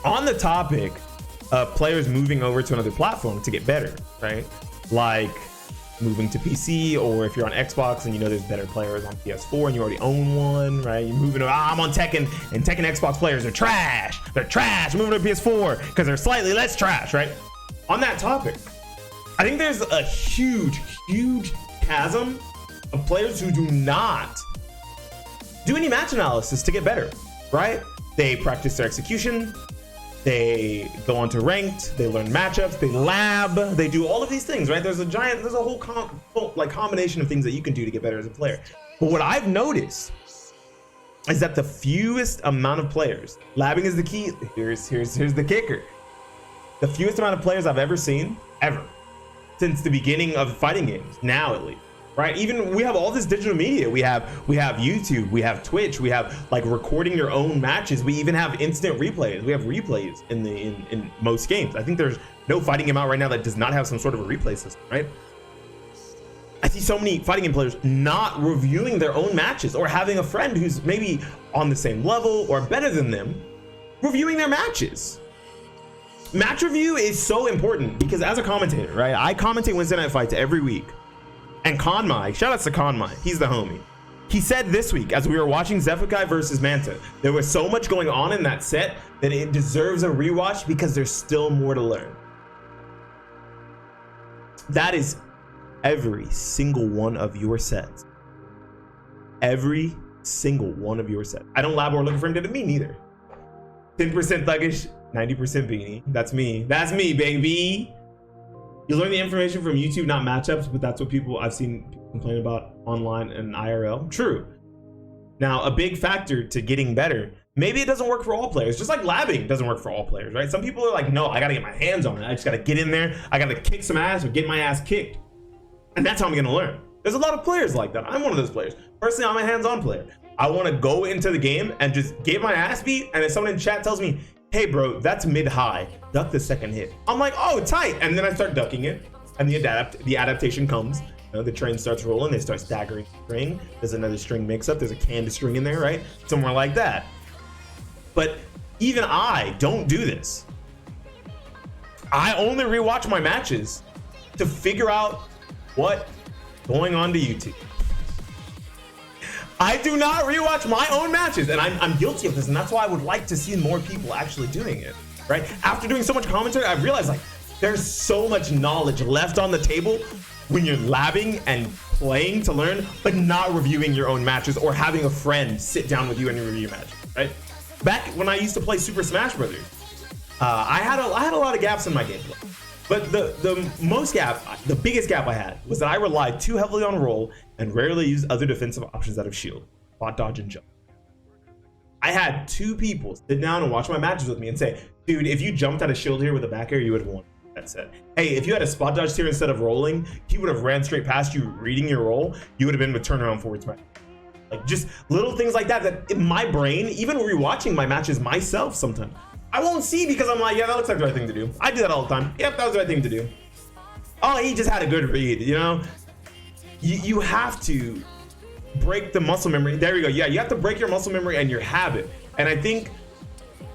On the topic of players moving over to another platform to get better, right? Like moving to PC, or if you're on Xbox and you know there's better players on PS4 and you already own one, right? You're moving to, I'm on Tekken, and Tekken Xbox players are trash. They're trash. Moving to PS4 because they're slightly less trash, right? On that topic, I think there's a huge chasm of players who do not do any match analysis to get better, right? They practice their execution, they go on to ranked, they learn matchups, they lab, they do all of these things, right? There's a whole combination of things that you can do to get better as a player. But what I've noticed is that the fewest amount of players, labbing is the key. Here's the kicker. The fewest amount of players I've ever seen, ever, since the beginning of fighting games, now at least, right? Even we have all this digital media. We have YouTube, we have Twitch, we have like recording your own matches. We even have instant replays. We have replays in most games. I think there's no fighting game out right now that does not have some sort of a replay system, right? I see so many fighting game players not reviewing their own matches, or having a friend who's maybe on the same level or better than them reviewing their matches. Match review is so important because as a commentator, right? I commentate Wednesday Night Fights every week. And Konmai, shout outs to Konmai, he's the homie. He said this week, as we were watching Zefekai versus Manta, there was so much going on in that set that it deserves a rewatch because there's still more to learn. That is every single one of your sets. Every single one of your sets. I don't lab or look for him to me neither. 10% thuggish, 90% beanie. That's me. That's me, baby. You learn the information from YouTube, not matchups, but that's what I've seen people complain about online and IRL. True. Now, a big factor to getting better, maybe it doesn't work for all players, just like labbing doesn't work for all players, right? Some people are like, no, I gotta get my hands on it. I just gotta get in there. I gotta kick some ass or get my ass kicked. And that's how I'm gonna learn. There's a lot of players like that. I'm one of those players. Personally, I'm a hands-on player. I wanna go into the game and just get my ass beat, and if someone in chat tells me, hey bro, that's mid-high, duck the second hit, I'm like, oh, tight. And then I start ducking it, and the adaptation comes. You know, the train starts rolling, they start staggering string. There's another string mix-up, there's a canned string in there, right? Somewhere like that. But even I don't do this. I only rewatch my matches to figure out what's going on to YouTube. I do not rewatch my own matches, and I'm guilty of this, and that's why I would like to see more people actually doing it, right? After doing so much commentary, I realized like there's so much knowledge left on the table when you're labbing and playing to learn, but not reviewing your own matches or having a friend sit down with you and review your matches, right? Back when I used to play Super Smash Brothers, I had a lot of gaps in my gameplay. But the biggest gap I had was that I relied too heavily on roll and rarely used other defensive options out of shield, bot dodge and jump. I had two people sit down and watch my matches with me and say, dude, if you jumped out of shield here with a back air, you would have won that set. Hey, if you had a spot dodge here instead of rolling, he would have ran straight past you reading your roll. You would have been with turnaround forward smash. Like just little things like that in my brain, even rewatching my matches myself sometimes, I won't see because I'm like, yeah, that looks like the right thing to do. I do that all the time. Yep, that was the right thing to do. Oh, he just had a good read, you know? You have to break the muscle memory. There you go. Yeah, you have to break your muscle memory and your habit. And I think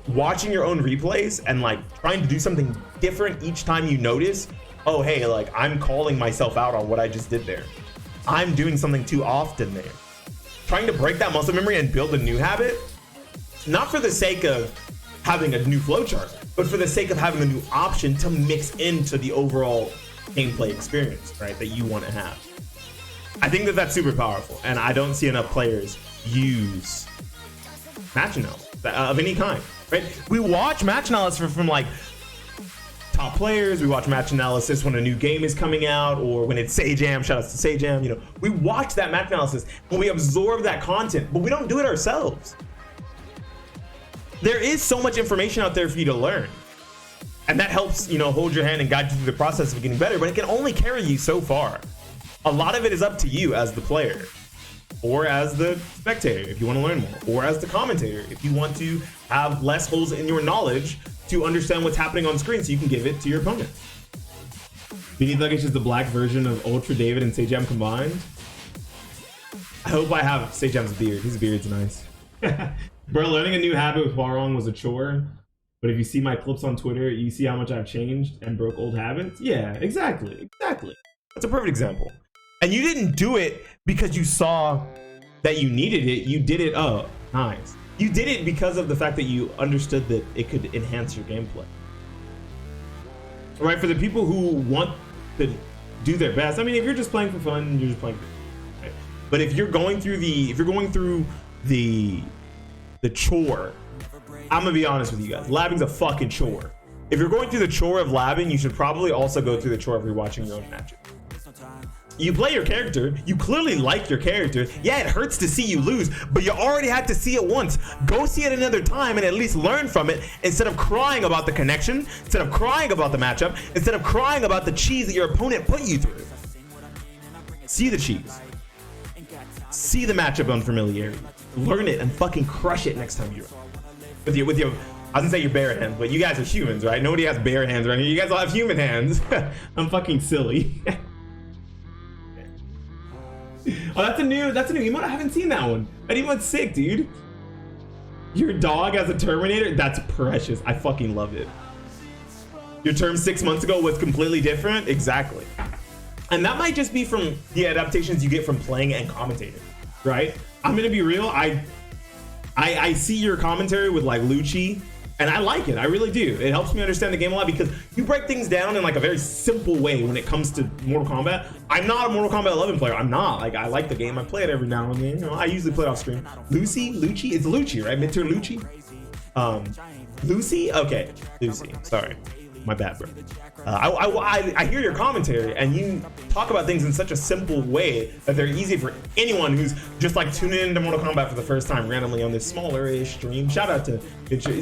watching your own replays and like trying to do something different each time you notice, oh, hey, like I'm calling myself out on what I just did there. I'm doing something too often there. Trying to break that muscle memory and build a new habit, not for the sake of having a new flowchart, but for the sake of having a new option to mix into the overall gameplay experience, right, that you want to have. I think that that's super powerful, and I don't see enough players use match analysis of any kind, right? We watch match analysis from like top players. We watch match analysis when a new game is coming out or when it's Sajam. Shout out to Sajam. You know, we watch that match analysis and we absorb that content, but we don't do it ourselves. There is so much information out there for you to learn, and that helps, you know, hold your hand and guide you through the process of getting better, but it can only carry you so far. A lot of it is up to you as the player, or as the spectator if you want to learn more, or as the commentator if you want to have less holes in your knowledge to understand what's happening on screen so you can give it to your opponent. Beanie Thuggish is the black version of Ultra David and Sajam combined. I hope I have Sajam's beard. His beard's nice. Bro, learning a new habit with Hwoarang was a chore, But if you see my clips on Twitter, you see how much I've changed and broke old habits. Yeah, exactly. That's a perfect example. And you didn't do it because you saw that you needed it. You did it, oh, nice. You did it because of the fact that you understood that it could enhance your gameplay. Right, for the people who want to do their best. I mean, if you're just playing for fun, you're just playing for fun, right? But if you're going through the chore, I'm gonna be honest with you guys, labbing's a fucking chore. If you're going through the chore of labbing, you should probably also go through the chore of rewatching your own matches. You play your character, you clearly like your character. Yeah, it hurts to see you lose, but you already had to see it once. Go see it another time and at least learn from it instead of crying about the connection, instead of crying about the matchup, instead of crying about the cheese that your opponent put you through. See the cheese. See the matchup unfamiliarity. Learn it and fucking crush it next time you're with your I was gonna say your bare hands, but you guys are humans, right? Nobody has bare hands right here. You guys all have human hands. I'm fucking silly. Oh, that's a new emote. I haven't seen that one. That emote's sick, dude. Your dog as a Terminator? That's precious. I fucking love it. Your term 6 months ago was completely different? Exactly. And that might just be from the adaptations you get from playing and commentating, right? I'm gonna be real. I see your commentary with like Lucci, and I like it. I really do. It helps me understand the game a lot because you break things down in like a very simple way when it comes to Mortal Kombat. I'm not a Mortal Kombat 11 player. I'm not. Like, I like the game. I play it every now and then. You know, I usually play it off stream. Lucci? It's Lucci, right? Mr. Lucci? Lucy? Okay. Lucy. Sorry. My bad, bro. I hear your commentary and you talk about things in such a simple way that they're easy for anyone who's just like tuning into Mortal Kombat for the first time randomly on this smaller-ish stream. Shout out to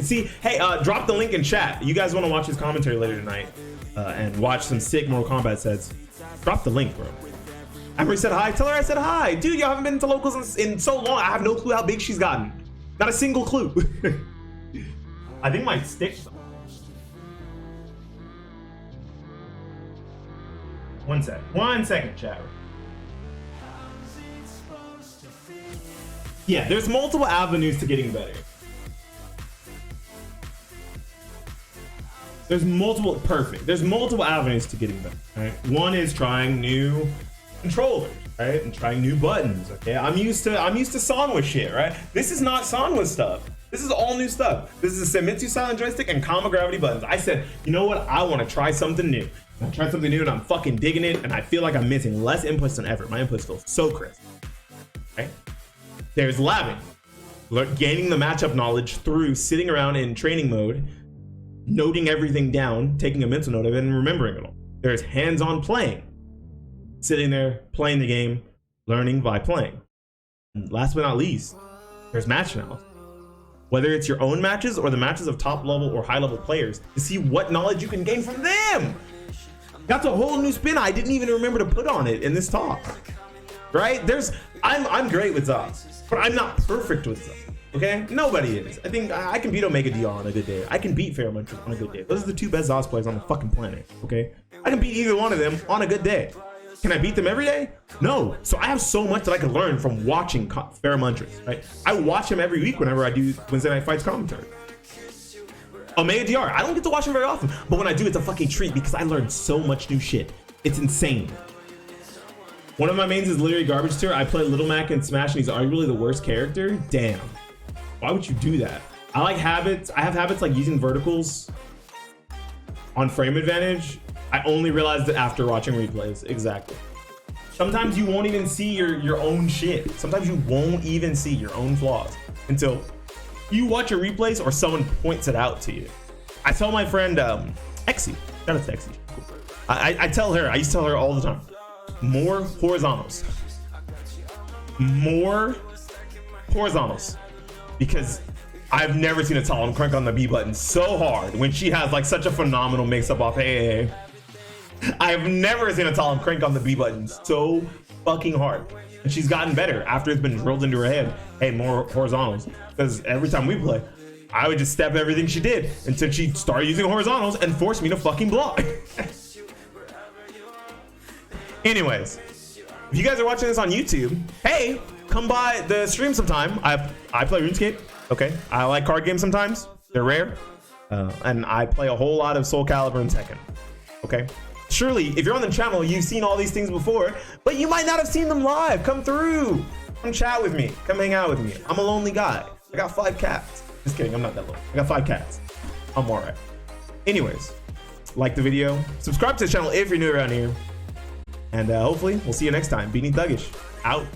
see, hey, drop the link in chat. You guys want to watch his commentary later tonight and watch some sick Mortal Kombat sets? Drop the link, bro. Emery said hi. Tell her I said hi. Dude, y'all haven't been to locals in so long. I have no clue how big she's gotten. Not a single clue. I think my stick. One second, chat. Yeah, there's multiple avenues to getting better. There's multiple avenues to getting better, right? One is trying new controllers, right? And trying new buttons, okay? I'm used to Sanwa shit, right? This is not Sanwa stuff. This is all new stuff. This is a Senmitsu silent joystick and Kama gravity buttons. I said, you know what? I want to try something new. I tried something new and I'm fucking digging it, and I feel like I'm missing less inputs than ever. My inputs feel so crisp. Okay? There's labbing. Gaining the matchup knowledge through sitting around in training mode, noting everything down, taking a mental note of it, and remembering it all. There's hands-on playing. Sitting there, playing the game, learning by playing. And last but not least, there's match analysis. Whether it's your own matches or the matches of top level or high level players, to see what knowledge you can gain from them. That's a whole new spin I didn't even remember to put on it in this talk, right? I'm great with Zox, but I'm not perfect with Zox, okay? Nobody is. I think I can beat Omega DR on a good day. I can beat Pheromontress on a good day. Those are the two best Zox players on the fucking planet, okay? I can beat either one of them on a good day. Can I beat them every day? No. So I have so much that I can learn from watching Pheromontress, right? I watch him every week whenever I do Wednesday Night Fights commentary. Omega DR, I don't get to watch him very often, but when I do, it's a fucking treat because I learned so much new shit. It's insane. One of my mains is literally Garbage Tier. I play Little Mac in Smash and he's arguably the worst character. Damn. Why would you do that? I like habits. I have habits like using verticals on frame advantage. I only realized it after watching replays. Exactly. Sometimes you won't even see your own shit. Sometimes you won't even see your own flaws until you watch your replays or someone points it out to you. I tell my friend Exy, shout out to Exy. I tell her, I used to tell her all the time, more horizontals. More horizontals. Because I've never seen a Talon crank on the B button so hard when she has like such a phenomenal mix-up off AA. I've never seen a Talon crank on the B button so fucking hard. And she's gotten better after it's been drilled into her head. Hey, more horizontals. Because every time we play, I would just step everything she did until she started using horizontals and forced me to fucking block. Anyways, if you guys are watching this on YouTube, hey, come by the stream sometime. I play RuneScape. Okay, I like card games sometimes. They're rare. and I play a whole lot of Soul Calibur and Tekken. Okay, surely if you're on the channel, you've seen all these things before, but you might not have seen them live. Come through, come chat with me, come hang out with me. I'm a lonely guy. I got 5 cats. Just kidding, I'm not that lonely. I got 5 cats. I'm all right. Anyways, like the video, subscribe to the channel if you're new around here, and hopefully we'll see you next time. Beanie Thuggish out.